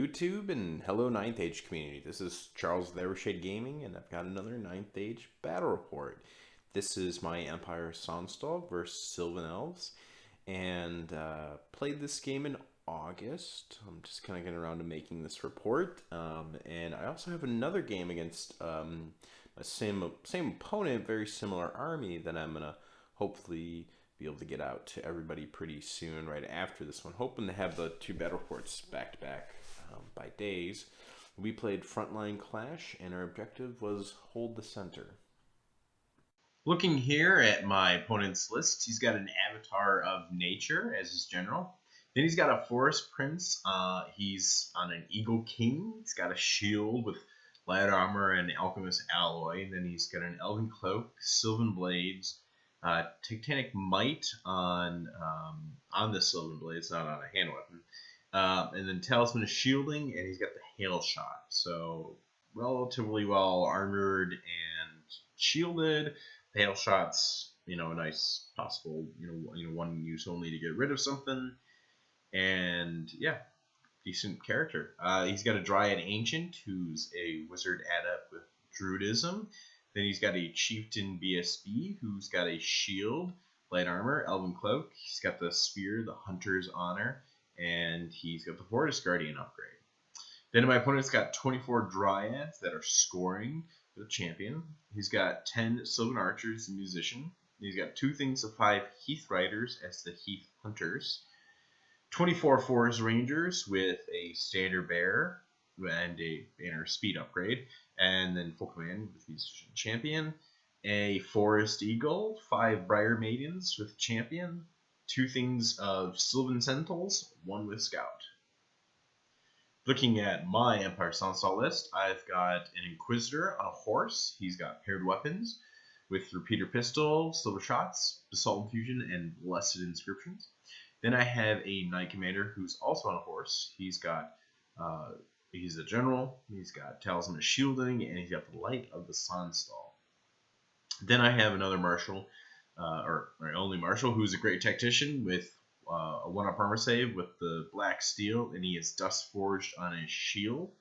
YouTube and hello Ninth Age community. This is Charles with Evershade Gaming, and I've got another Ninth Age battle report. This is my Empire Sonnstahl versus Sylvan Elves, and played this game in August. I'm just kind of getting around to making this report, and I also have another game against a same opponent, very similar army that I'm gonna hopefully be able to get out to everybody pretty soon right after this one. Hoping to have the two battle reports back to back by days. We played Frontline Clash, and our objective was hold the center. Looking here at my opponent's list, he's got an Avatar of Nature as his general. Then he's got a Forest Prince. He's on an Eagle King. He's got a shield with light armor and alchemist alloy. And then he's got an Elven Cloak, Sylvan Blades, Titanic Might on the Sylvan Blades, not on a hand weapon. And then Talisman of Shielding, and he's got the Hail Shot. So relatively well armored and shielded. The Hail Shot's, a nice possible, one use only to get rid of something. And yeah, decent character. He's got a Dryad Ancient, who's a wizard adept with Druidism. Then he's got a Chieftain BSB, who's got a shield, light armor, Elven Cloak. He's got the Spear, the Hunter's Honor, and he's got the Forest Guardian upgrade. Then my opponent's got 24 Dryads that are scoring for the champion. He's got 10 Sylvan Archers and Musician. He's got 2 things of 5 Heath Riders as the Heath Hunters. 24 Forest Rangers with a Standard Bearer and a Banner Speed upgrade. And then full command with Musician Champion. A Forest Eagle, 5 Briar Maidens with Champion. 2 things of Sylvan Sentinels, 1 with Scout. Looking at my Empire Sonnstahl list, I've got an Inquisitor on a horse. He's got paired weapons with Repeater Pistol, Silver Shots, Basalt Infusion, and Blessed Inscriptions. Then I have a Knight Commander who's also on a horse. He's a general, he's got Talisman of Shielding, and he's got the Light of the Sonnstahl. Then I have another Marshal, or my only Marshal, who's a great tactician with a 1-up armor save with the Black Steel, and he is Dust Forged on his shield.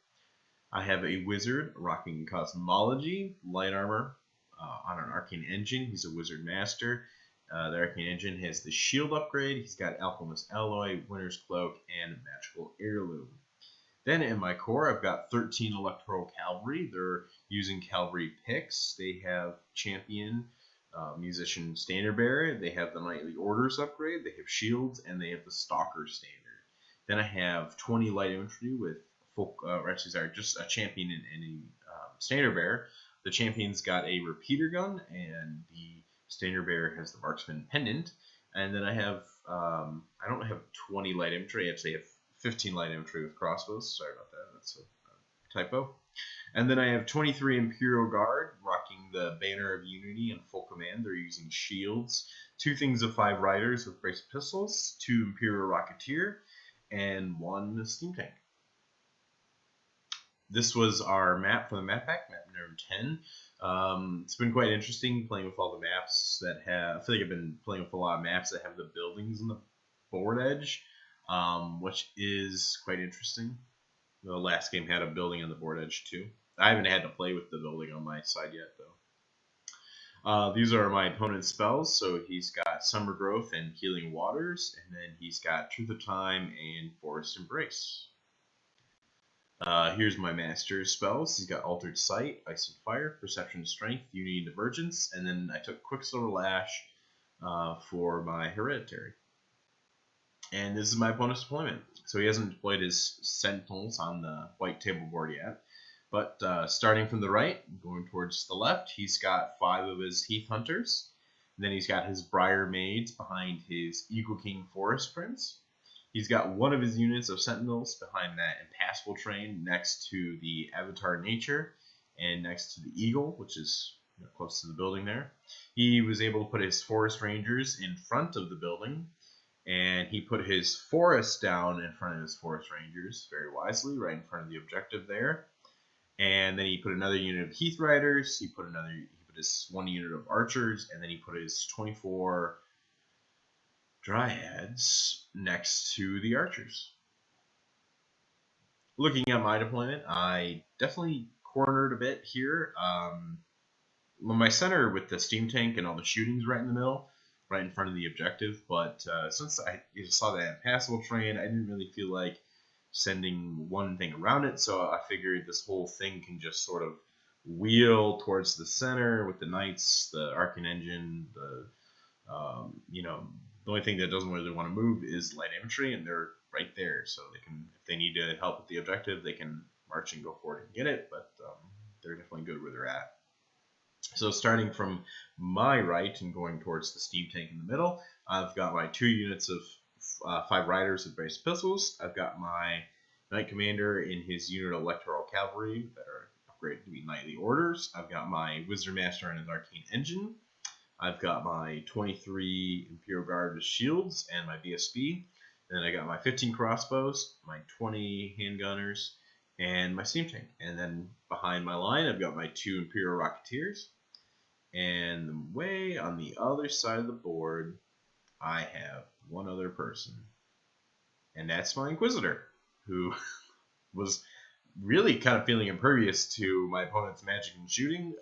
I have a Wizard rocking Cosmology, light armor on an Arcane Engine. He's a Wizard Master. The Arcane Engine has the shield upgrade. He's got Alchemist Alloy, Winter's Cloak, and Magical Heirloom. Then in my core, I've got 13 Electoral Cavalry. They're using Cavalry picks. They have Champion, Musician, Standard Bearer. They have the Knightly Orders upgrade. They have shields, and they have the Stalker Standard. Then I have 20 Light Infantry with just a Champion and a Standard Bearer. The Champion's got a Repeater Gun, and the Standard Bearer has the Marksman Pendant. And then I have, I don't have 20 Light Infantry. I actually have 15 Light Infantry with crossbows. Sorry about that. That's a typo. And then I have 23 Imperial Guard rocking the Banner of Unity and full command. They're using shields. 2 things of 5 Riders with Brace Pistols. 2 Imperial Rocketeer. And 1 Steam Tank. This was our map for the map pack, map number 10. It's been quite interesting playing with all the maps that have, I feel like I've been playing with a lot of maps that have the buildings on the board edge, which is quite interesting. The last game had a building on the board edge too. I haven't had to play with the building on my side yet though. These are my opponent's spells. So he's got Summer Growth and Healing Waters, and then he's got Truth of Time and Forest Embrace. Here's my master's spells. He's got Altered Sight, Ice and Fire, Perception and Strength, Unity and Divergence, and then I took Quicksilver Lash for my Hereditary. And this is my opponent's deployment. So he hasn't deployed his Sentinels on the white table board yet. But starting from the right, going towards the left, he's got 5 of his Heath Hunters. And then he's got his Briar Maids behind his Eagle King Forest Prince. He's got 1 of his units of Sentinels behind that Impassable Train next to the Avatar Nature and next to the Eagle, which is close to the building there. He was able to put his Forest Rangers in front of the building, and he put his Forest down in front of his Forest Rangers very wisely, right in front of the objective there. And then he put another unit of Heath Riders, he put his 1 unit of Archers, and then he put his 24 Dryads next to the Archers. looking at my deployment, I definitely cornered a bit here. My center with the steam tank and all the shooting's right in the middle, right in front of the objective. But since I saw that impassable terrain, I didn't really feel like sending one thing around it. So I figured this whole thing can just sort of wheel towards the center with the knights, the Arcane Engine, the only thing that doesn't really want to move is light infantry, and they're right there, so they can, if they need to help with the objective, they can march and go forward and get it. But they're definitely good where they're at. So starting from my right and going towards the steam tank in the middle, I've got my 2 units of 5 riders with various pistols. I've got my knight commander in his unit of electoral cavalry that are upgraded to be knightly orders. I've got my wizard master and his arcane engine. I've got my 23 Imperial Guard with shields and my BSB. And then I got my 15 crossbows, my 20 handgunners, and my steam tank. And then behind my line, I've got my 2 Imperial Rocketeers. And way on the other side of the board, I have one other person. And that's my Inquisitor, who was really kind of feeling impervious to my opponent's magic and shooting,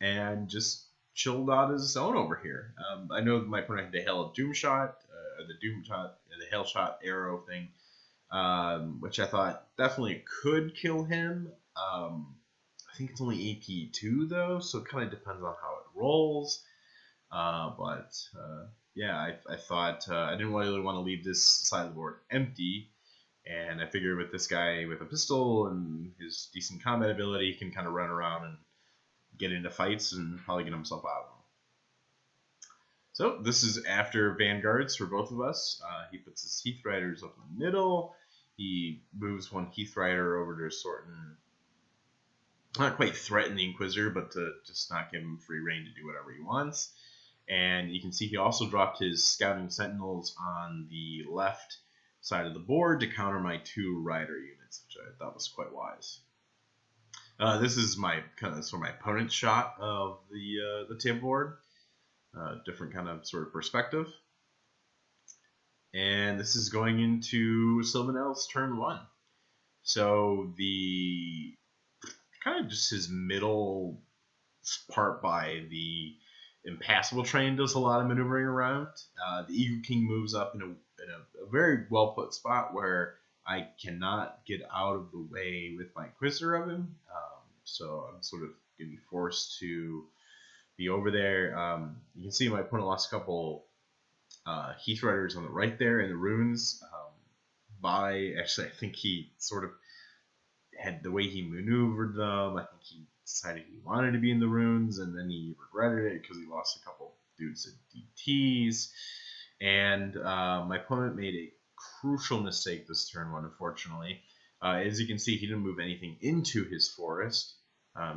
and just chilled on his own over here. I know my opponent had the Hail of Doom Shot, the Hail Shot arrow thing, which I thought definitely could kill him. I think it's only AP 2 though, so it kind of depends on how it rolls. Yeah, I thought I didn't really want to leave this side of the board empty, and I figured with this guy with a pistol and his decent combat ability, he can kind of run around and get into fights and probably get himself out of them. So this is after vanguards for both of us. He puts his Heath Riders up in the middle. He moves one Heath Rider over to sort and not quite threaten the Inquisitor, but to just not give him free reign to do whatever he wants. And you can see he also dropped his Scouting Sentinels on the left side of the board to counter my 2 Rider units, which I thought was quite wise. This is my kind of sort of my opponent's shot of the table board, different kind of sort of perspective. And this is going into Sylvan Elves turn 1. So the kind of just his middle part by the impassable train does a lot of maneuvering around. The Eagle King moves up in a very well put spot where I cannot get out of the way with my Inquisitor of him. So I'm sort of going to be forced to be over there. You can see my opponent lost a couple Heath Riders on the right there in the ruins. Actually, I think he sort of had the way he maneuvered them. I think he decided he wanted to be in the ruins, and then he regretted it because he lost a couple dudes at DTs. And my opponent made a crucial mistake this turn 1, unfortunately. As you can see, he didn't move anything into his forest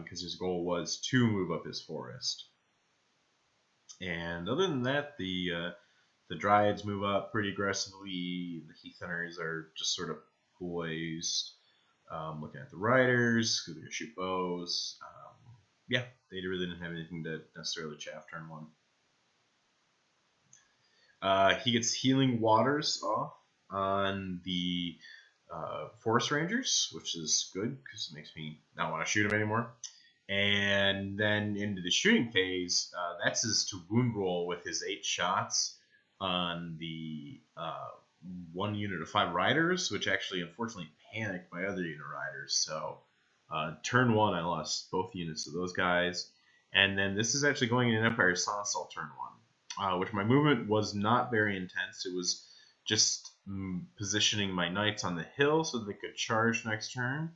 because his goal was to move up his forest. And other than that, the Dryads move up pretty aggressively. The Heath Hunters are just sort of poised, looking at the Riders because they're going to shoot bows. Yeah, they really didn't have anything to necessarily chaff turn 1. He gets Healing Waters off on the Forest Rangers, which is good because it makes me not want to shoot him anymore. And then into the shooting phase, that's his to wound roll with his 8 shots on the 1 unit of 5 Riders, which actually unfortunately panicked my other unit of Riders. So turn 1, I lost both units of those guys. And then this is actually going in Empire Sonnstahl turn 1, which my movement was not very intense. It was just positioning my knights on the hill so they could charge next turn,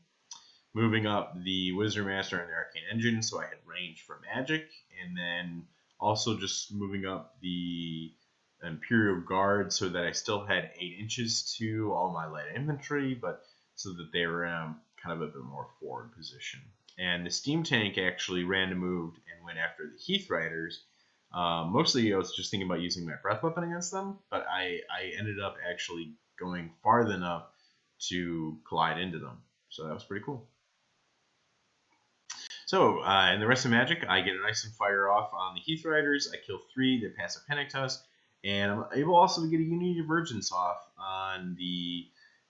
moving up the Wizard Master and the Arcane Engine so I had range for magic, and then also just moving up the Imperial Guard so that I still had 8 inches to all my light infantry, but so that they were in kind of a bit more forward position. And the Steam Tank actually random moved and went after the Heath Riders. Mostly I was just thinking about using my breath weapon against them, but I ended up actually going farther enough to collide into them. So that was pretty cool. So in the rest of Magic, I get a nice and fire off on the Heath Riders. I kill 3, they pass a Panic Tusk, and I'm able also to get a Unity Divergence off on the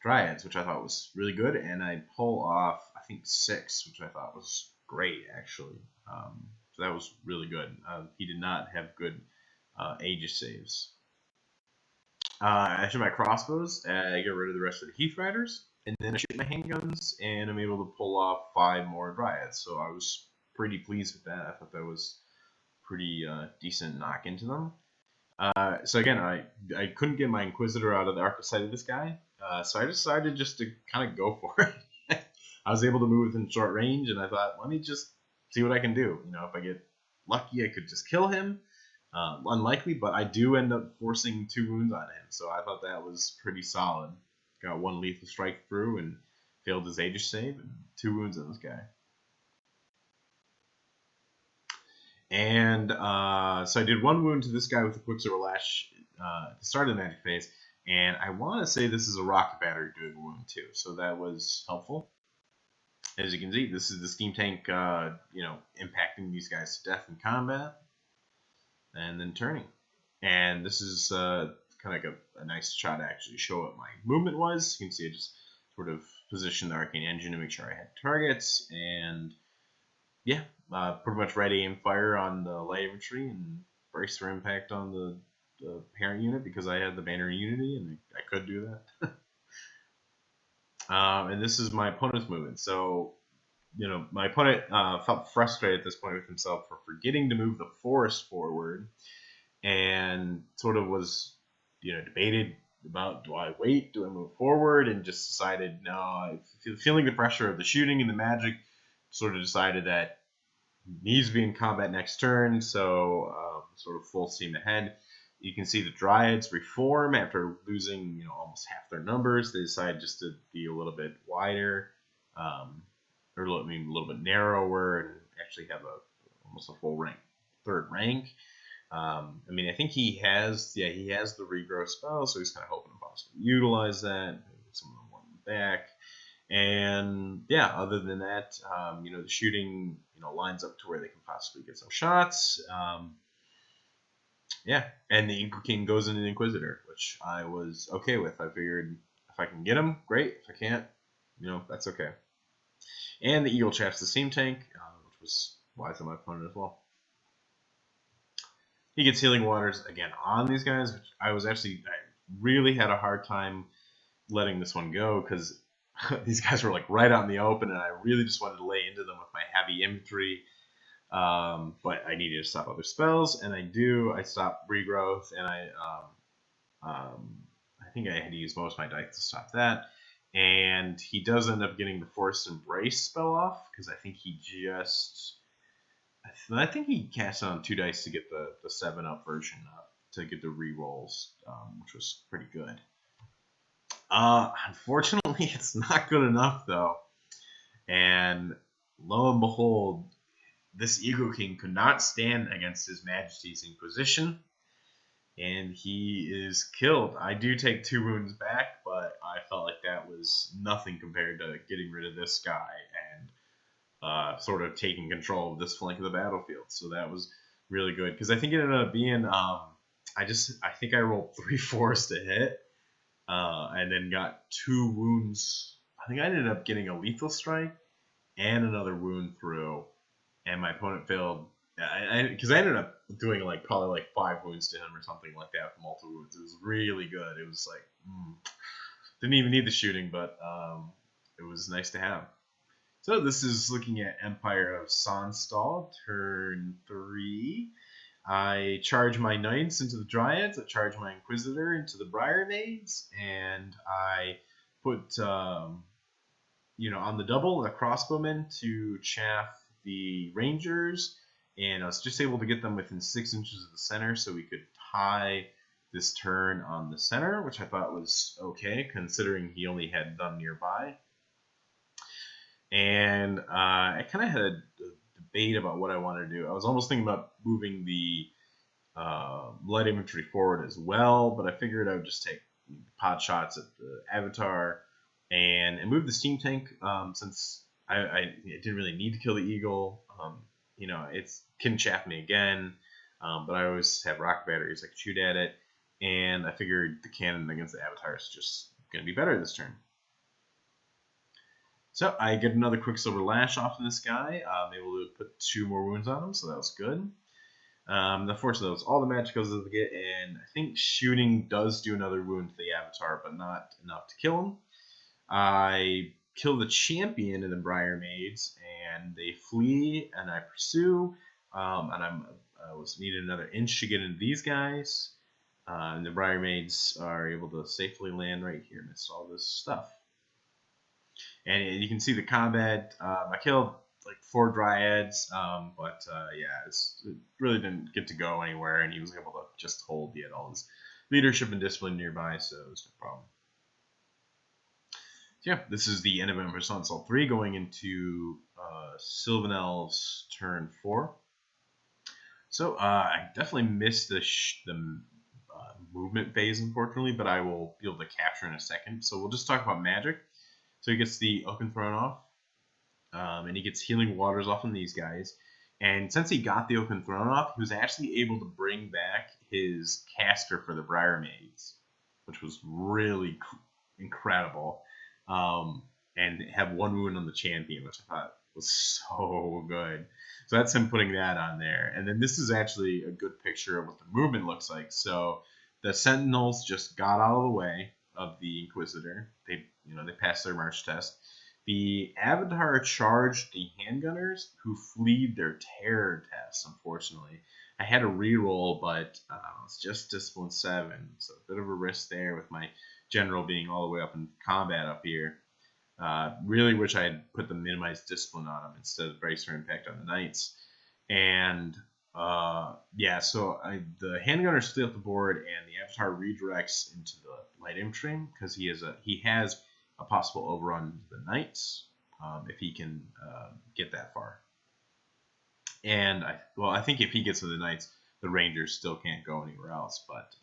Dryads, which I thought was really good, and I pull off, I think, 6, which I thought was great, actually. So that was really good. He did not have good Aegis saves. I shoot my crossbows, I get rid of the rest of the Heath Riders, and then I shoot my handguns, and I'm able to pull off 5 more Dryads. So I was pretty pleased with that. I thought that was pretty decent knock into them. So again, I couldn't get my Inquisitor out of the arc of sight of this guy, so I decided just to kind of go for it. I was able to move within short range, and I thought, let me just see what I can do. You know, if I get lucky, I could just kill him. Unlikely, but I do end up forcing 2 wounds on him, so I thought that was pretty solid. Got 1 lethal strike through and failed his Aegis save, and 2 wounds on this guy. And so I did 1 wound to this guy with the Quicksilver Lash at the start of the magic phase, and I want to say this is a rocket battery doing a wound too, so that was helpful. As you can see, this is the steam tank, you know, impacting these guys to death in combat, and then turning. And this is kind of like a nice shot to actually show what my movement was. You can see I just sort of positioned the Arcane Engine to make sure I had targets, and yeah, pretty much ready aim fire on the light infantry and brace for impact on the parent unit because I had the banner unity and I could do that. And this is my opponent's movement. So, you know, my opponent felt frustrated at this point with himself for forgetting to move the forest forward, and sort of was, you know, debated about, do I wait, do I move forward, and just decided, no, feeling the pressure of the shooting and the magic, sort of decided that he needs to be in combat next turn, so sort of full steam ahead. You can see the Dryads reform after losing, you know, almost half their numbers. They decide just to be a little bit wider, or a little bit narrower, and actually have almost a full rank, 3rd rank. I mean, I think he has the regrow spell, so he's kind of hoping to possibly utilize that, some of them want him back. And yeah, other than that, you know, the shooting, you know, lines up to where they can possibly get some shots. Yeah, and the Inca King goes into the Inquisitor, which I was okay with. I figured if I can get him, great. If I can't, you know, that's okay. And the Eagle chaps the steam tank, which was wise on my opponent as well. He gets Healing Waters again on these guys, which I really had a hard time letting this one go because these guys were like right out in the open, and I really just wanted to lay into them with my heavy infantry. But I needed to stop other spells, and I do. I stopped regrowth, and I think I had to use most of my dice to stop that. And he does end up getting the Forced Embrace spell off because I think he cast on 2 dice to get the 7-up version up to get the rerolls, which was pretty good. Unfortunately, it's not good enough though, and lo and behold, this Eagle King could not stand against His Majesty's Inquisition, and he is killed. I do take 2 wounds back, but I felt like that was nothing compared to getting rid of this guy and sort of taking control of this flank of the battlefield. So that was really good, because I think it ended up being, I think I rolled 3 4s to hit, and then got 2 wounds. I think I ended up getting a lethal strike and another wound through, and my opponent failed. Because I ended up doing probably 5 wounds to him or something like that from multiple wounds. It was really good. It was like, didn't even need the shooting, but it was nice to have. So this is looking at Empire of Sonnstahl, turn 3. I charge my Knights into the Dryads, I charge my Inquisitor into the Briar Maids, and I put, you know, on the double, the Crossbowmen to chaff the Rangers, and I was just able to get them within 6 inches of the center, so we could tie this turn on the center, which I thought was okay, considering he only had them nearby. And I kind of had a debate about what I wanted to do. I was almost thinking about moving the light infantry forward as well, but I figured I would just take pot shots at the Avatar and move the steam tank, since I didn't really need to kill the Eagle. You know, it can chaff me again, but I always have rocket batteries. I could shoot at it, and I figured the cannon against the Avatar is just going to be better this turn. So I get another Quicksilver Lash off of this guy. I'm able to put 2 more wounds on him, so that was good. Unfortunately, that was all the magic I was able to get, and I think shooting does do another wound to the Avatar, but not enough to kill him. I kill the champion in the Briar Maids, and they flee, and I pursue, and I was needing another inch to get into these guys, and the Briar Maids are able to safely land right here amidst all this stuff. And you can see the combat. I killed like 4 dryads, but yeah, it really didn't get to go anywhere, and he was able to just hold. He had all his leadership and discipline nearby, so it was no problem. So yeah, this is the end of Emperor Sonnstahl 3 going into Sylvan Elves turn 4. So I definitely missed the movement phase, unfortunately, but I will be able to capture in a second. So we'll just talk about magic. So he gets the Oaken Throne off, and he gets Healing Waters off on these guys. And since he got the Oaken Throne off, he was actually able to bring back his caster for the Briar Maids, which was really incredible. And have 1 wound on the champion, which I thought was so good. So that's him putting that on there. And then this is actually a good picture of what the movement looks like. So the Sentinels just got out of the way of the Inquisitor. They passed their march test. The Avatar charged the handgunners, who fleed their terror test, unfortunately. I had a reroll, but it's just Discipline 7, so a bit of a risk there with my general being all the way up in combat up here. Really wish I had put the minimized discipline on him instead of bracer impact on the knights. And yeah, so the handgunners stay off the board, and the Avatar redirects into the light infantry because he has a possible overrun to the knights if he can get that far. And I think if he gets to the knights, the rangers still can't go anywhere else. But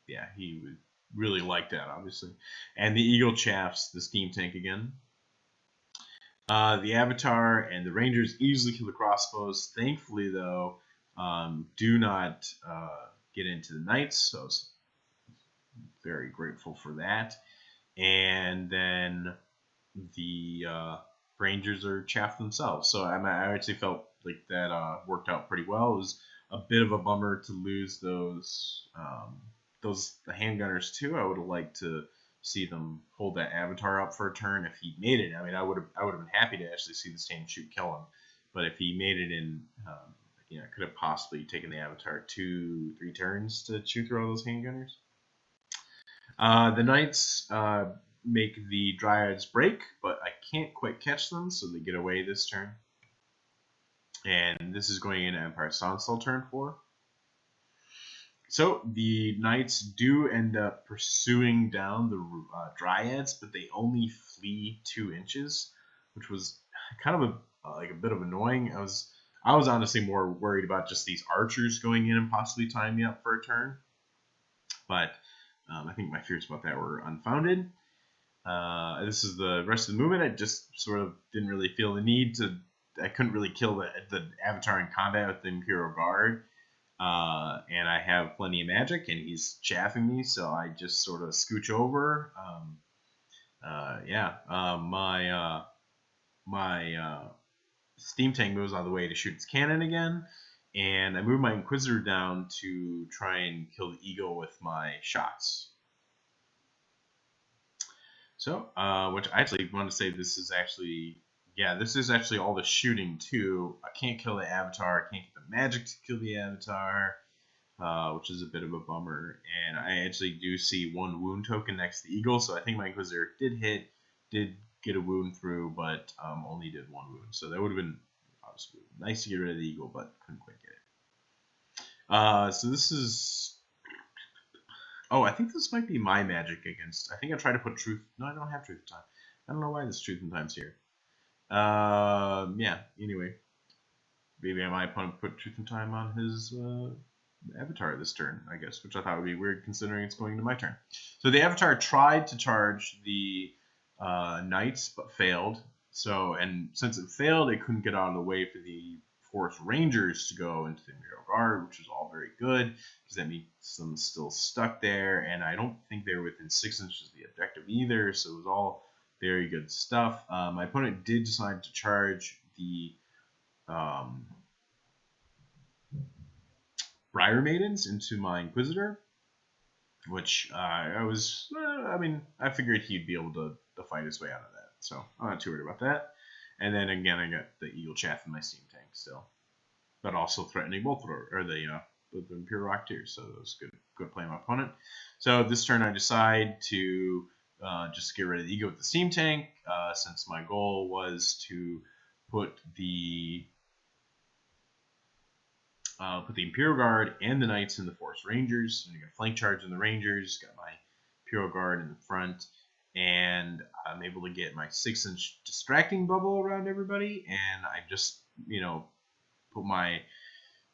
yeah, he would really like that, obviously. And the eagle chaffs the steam tank again. The Avatar and the Rangers easily kill the crossbows. Thankfully, though, do not get into the Knights, so I was very grateful for that. And then the Rangers are chaffed themselves. So I actually felt like that worked out pretty well. It was a bit of a bummer to lose those the handgunners too. I would have liked to see them hold that Avatar up for a turn if he made it. I mean, I would have been happy to actually see this team shoot kill him, but if he made it in, could have possibly taken the Avatar 2-3 turns to chew through all those handgunners. The Knights make the Dryads break, but I can't quite catch them, so they get away this turn. And this is going into Empire Sonnstahl turn 4. So the Knights do end up pursuing down the Dryads, but they only flee 2 inches, which was kind of a bit of annoying. I was honestly more worried about just these archers going in and possibly tying me up for a turn, but I think my fears about that were unfounded. This is the rest of the movement. I just sort of didn't really feel the need to. I couldn't really kill the Avatar in combat with the Imperial Guard. And I have plenty of magic, and he's chaffing me, so I just sort of scooch over. My steam tank moves out of the way to shoot its cannon again, and I move my Inquisitor down to try and kill the eagle with my shots. So, which I actually want to say this is actually all the shooting too. I can't kill the Avatar. I can't get the magic to kill the Avatar, which is a bit of a bummer. And I actually do see 1 wound token next to the eagle, so I think my Inquisitor did get a wound through, but only did 1 wound. So that would have been obviously nice to get rid of the eagle, but couldn't quite get it. So this is. Oh, I think this might be my magic against. I think I tried to put truth. No, I don't have truth in time. I don't know why there's truth in time's here. Yeah, anyway. Maybe my opponent put truth in time on his Avatar this turn, I guess, which I thought would be weird considering it's going into my turn. So the Avatar tried to charge the Knights, but failed. And since it failed, it couldn't get out of the way for the Forest Rangers to go into the Imperial Guard, which was all very good, because that means them still stuck there, and I don't think they were within 6 inches of the objective either, so it was all Very good stuff. My opponent did decide to charge the Briar Maidens into my Inquisitor, which I mean, I figured he'd be able to fight his way out of that. So I'm not too worried about that. And then again, I got the Eagle Chaff in my Steam Tank still, but also threatening both the Imperial Rocketeers. So that was good play my opponent. So this turn I decide to just get rid of the Ego with the Steam Tank, since my goal was to put the Imperial Guard and the Knights in the Forest Rangers. And you got flank charge in the Rangers, got my Imperial Guard in the front, and I'm able to get my 6-inch distracting bubble around everybody, and I just, put my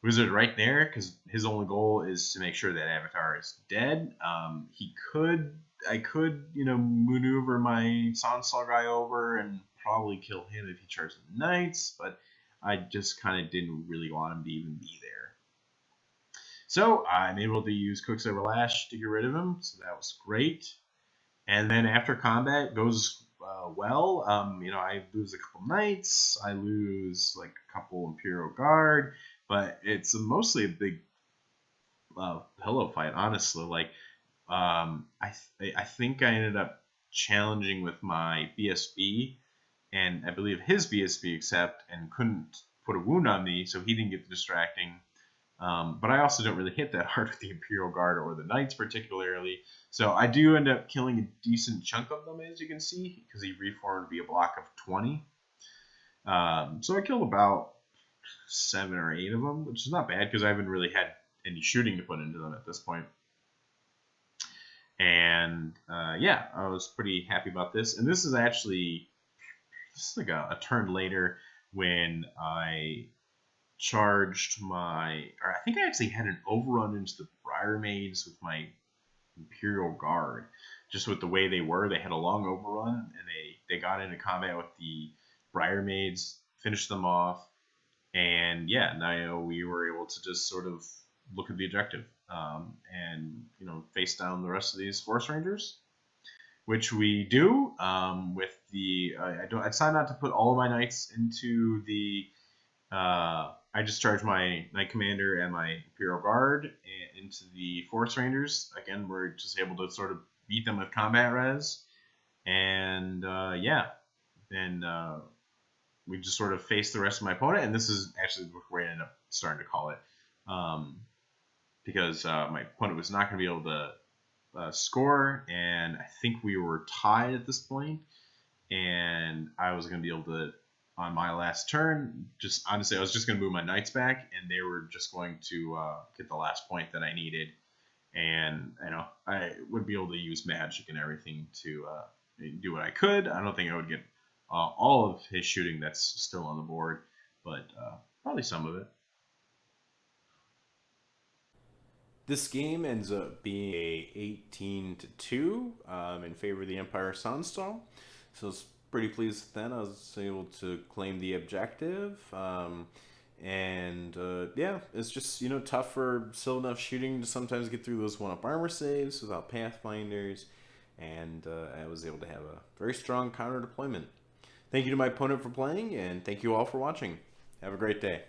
Wizard right there, because his only goal is to make sure that Avatar is dead. I could, maneuver my Sonnstahl guy over and probably kill him if he charges the Knights, but I just kind of didn't really want him to even be there. So I'm able to use Quicksilver Lash to get rid of him, so that was great. And then after combat goes well, I lose a couple Knights, I lose like a couple Imperial Guard, but it's mostly a big pillow fight, honestly. Like, I think I ended up challenging with my BSB, and I believe his BSB accept and couldn't put a wound on me, so he didn't get the distracting. But I also don't really hit that hard with the Imperial Guard or the Knights particularly. So I do end up killing a decent chunk of them, as you can see, because he reformed to be a block of 20. So I killed about 7 or 8 of them, which is not bad because I haven't really had any shooting to put into them at this point. And yeah, I was pretty happy about this. And this is like a turn later when I charged I think I actually had an overrun into the Briar Maids with my Imperial Guard. Just with the way they were, they had a long overrun, and they got into combat with the Briar Maids, finished them off, and yeah, now we were able to just sort of look at the objective, and face down the rest of these Forest Rangers, which we do with the. I decided not to put all of my Knights into the. I just charged my Knight Commander and my Imperial Guard into the Forest Rangers. Again, we're just able to sort of beat them with combat res. And yeah, then we just sort of face the rest of my opponent. And this is actually where I ended up starting to call it. Because my opponent was not going to be able to score. And I think we were tied at this point. And I was going to be able to, on my last turn, just honestly, I was just going to move my Knights back, and they were just going to get the last point that I needed. And I would be able to use magic and everything to do what I could. I don't think I would get all of his shooting that's still on the board, but probably some of it. This game ends up being a 18-2 in favor of the Empire Sonnstahl. So I was pretty pleased with that. I was able to claim the objective. And yeah, it's just tough for Sylvan shooting to sometimes get through those 1-up armor saves without Pathfinders, and I was able to have a very strong counter deployment. Thank you to my opponent for playing, and thank you all for watching. Have a great day.